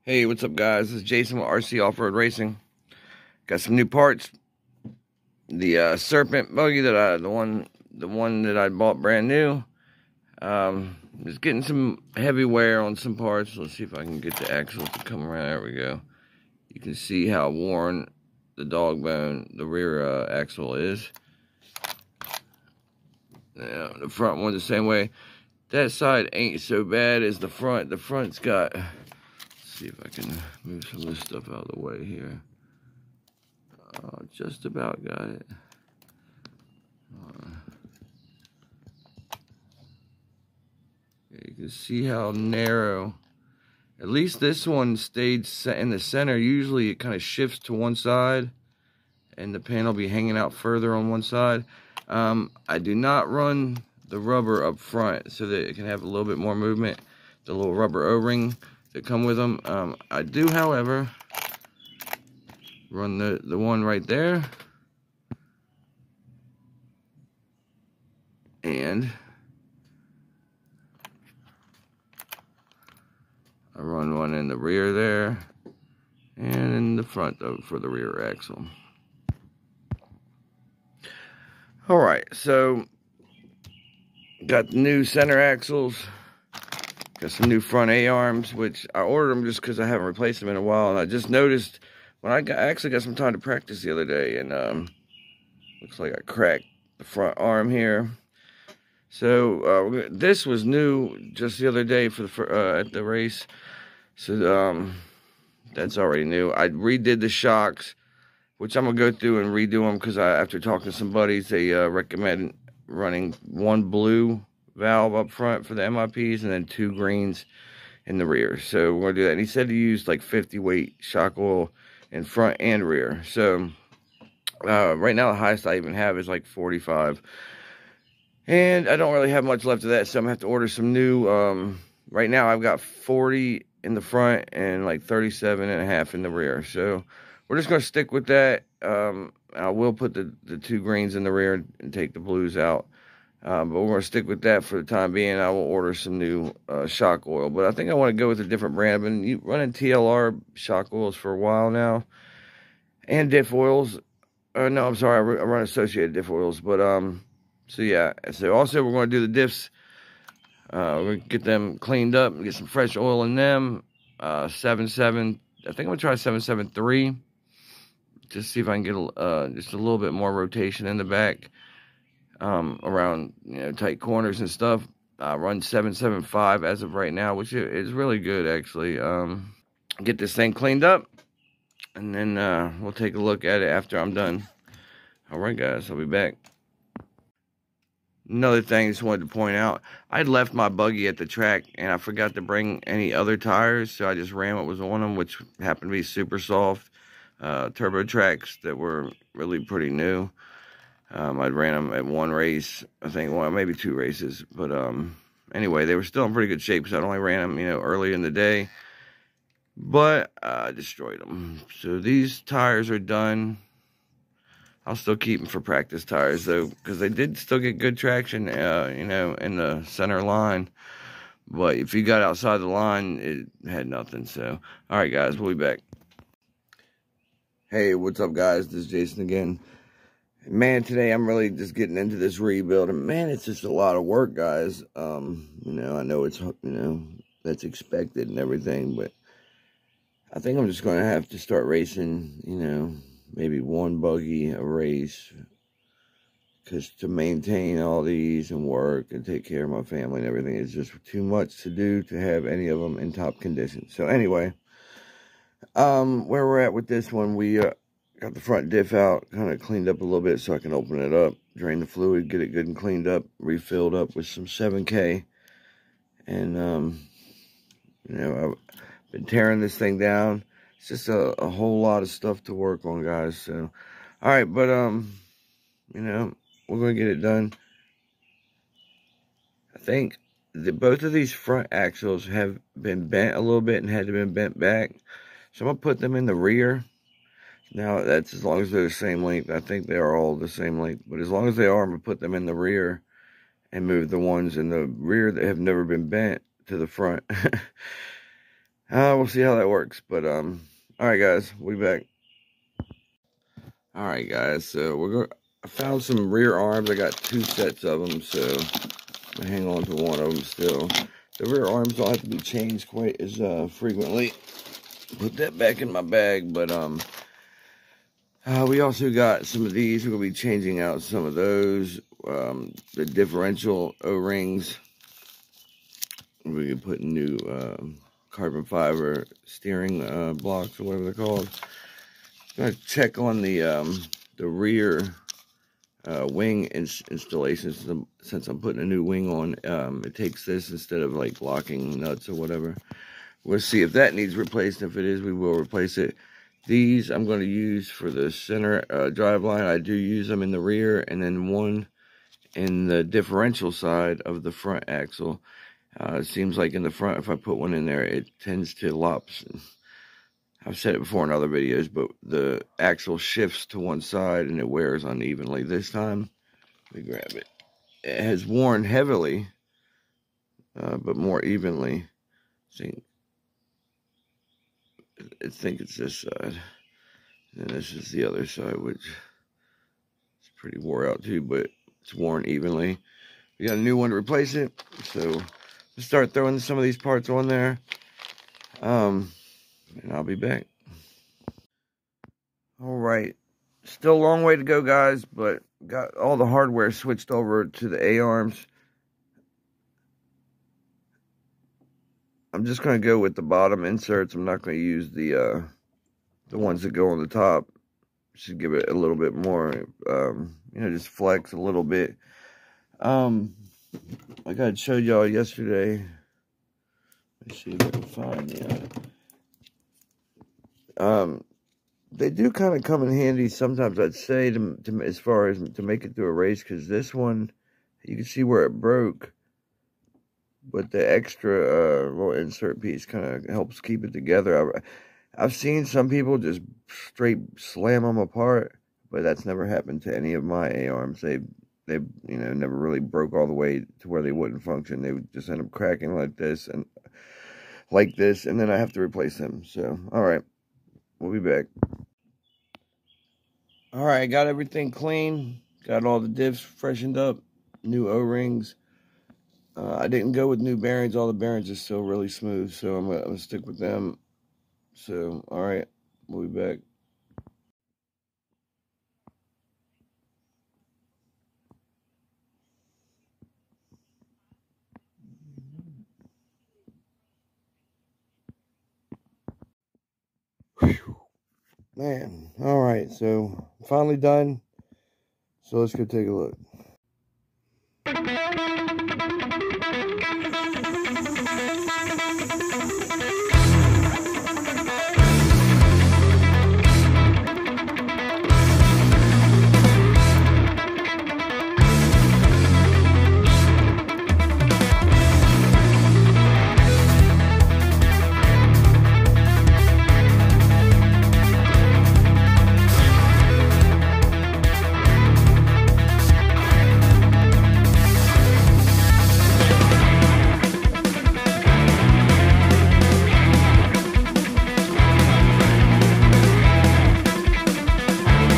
Hey, what's up, guys? This is Jason with RC Off-Road Racing. Got some new parts. The Serpent buggy that the one that I bought brand new. Just getting some heavy wear on some parts. Let's see if I can get the axles to come around. There we go. You can see how worn the dog bone, the rear axle is. Yeah, the front one the same way. That side ain't so bad as the front. The front's got. See if I can move some of this stuff out of the way here. Just about got it. You can see how narrow. At least this one stayed in the center. Usually it kind of shifts to one side and the panel will be hanging out further on one side. I do not run the rubber up front so that it can have a little bit more movement. The little rubber O-ring that come with them. I do, however, run the one right there, and I run one in the rear there, and in the front for the rear axle. All right, so got the new center axles. Got some new front A-arms, which I ordered them just because I haven't replaced them in a while. And I just noticed when I actually got some time to practice the other day, and looks like I cracked the front arm here. So this was new just the other day at the race. So that's already new. I redid the shocks, which I'm gonna go through and redo them because after talking to some buddies, they recommend running one blue valve up front for the MIPs and then 2 greens in the rear. So we're gonna do that. And he said to use like 50 weight shock oil in front and rear. So right now the highest I even have is like 45, and I don't really have much left of that, so I'm gonna have to order some new. Right now I've got 40 in the front and like 37.5 in the rear. So we're just gonna stick with that. I will put the 2 greens in the rear and take the blues out. But we're going to stick with that for the time being. I will order some new shock oil. But I think I want to go with a different brand. I've been running TLR shock oils for a while now. And diff oils. No, I'm sorry. I run Associated diff oils. But, so yeah. So also we're going to do the diffs. We're going to get them cleaned up and get some fresh oil in them. 7.7. I think I'm going to try 7.73. Just see if I can get just a little bit more rotation in the back. Around tight corners and stuff. Run 7.75 as of right now, which is really good actually. Get this thing cleaned up, and then we'll take a look at it after I'm done. All right, guys, I'll be back. Another thing I just wanted to point out, I left my buggy at the track and I forgot to bring any other tires, so I just ran what was on them, which happened to be super soft turbo tracks that were really pretty new. I'd ran them at one race, I think, well, maybe 2 races. But anyway, they were still in pretty good shape because I'd only ran them, early in the day. But I destroyed them. So these tires are done. I'll still keep them for practice tires, though, because they did still get good traction, in the center line. But if you got outside the line, it had nothing. So, all right, guys, we'll be back. Hey, what's up, guys? This is Jason again. Man, today I'm really just getting into this rebuild, and man, it's just a lot of work, guys. I know it's, that's expected and everything, but I think I'm just going to have to start racing, maybe one buggy a race, because to maintain all these and work and take care of my family and everything is just too much to do to have any of them in top condition. So anyway, where we're at with this one, we got the front diff out, kind of cleaned up a little bit so I can open it up, drain the fluid, get it good and cleaned up, refilled up with some 7K. And, I've been tearing this thing down. It's just a whole lot of stuff to work on, guys. So, all right, but, we're going to get it done. I think both of these front axles have been bent a little bit and had to be bent back. So I'm going to put them in the rear. Now, that's as long as they're the same length. I think they are all the same length. But as long as they are, I'm going to put them in the rear and move the ones in the rear that have never been bent to the front. We'll see how that works. But all right, guys, we'll be back. All right, guys. So I found some rear arms. I got 2 sets of them, so I'm gonna hang on to one of them still. The rear arms don't have to be changed quite as frequently. Put that back in my bag, but we also got some of these. We're gonna be changing out some of those. The differential O-rings. We can put new carbon fiber steering blocks or whatever they're called. I'm gonna check on the rear wing installations. Since I'm putting a new wing on, it takes this instead of like locking nuts or whatever. We'll see if that needs replaced. If it is, we will replace it. These I'm going to use for the center drive line. I do use them in the rear, and then one in the differential side of the front axle. It seems like in the front, if I put one in there, it tends to lops. I've said it before in other videos, but the axle shifts to one side and it wears unevenly. This time, let me grab it. It has worn heavily, but more evenly. I think it's this side. And this is the other side, which is pretty wore out too, but it's worn evenly. We got a new one to replace it, so let's start throwing some of these parts on there. And I'll be back. All right, still a long way to go, guys, but got all the hardware switched over to the A-arms. I'm just going to go with the bottom inserts. I'm not going to use the ones that go on the top. Should give it a little bit more, just flex a little bit. Like I showed y'all yesterday. Let's see if I can find the. They do kind of come in handy sometimes, I'd say, to as far as to make it through a race, because this one, you can see where it broke, but the extra little insert piece kind of helps keep it together. I've seen some people just straight slam them apart, but that's never happened to any of my A-arms. They never really broke all the way to where they wouldn't function. They would just end up cracking like this, and then I have to replace them. So, all right, we'll be back. All right, got everything clean. Got all the diffs freshened up, new O-rings. I didn't go with new bearings. All the bearings are still really smooth, so I'm gonna stick with them. So, all right, we'll be back. Whew. Man, all right, so finally done. So let's go take a look.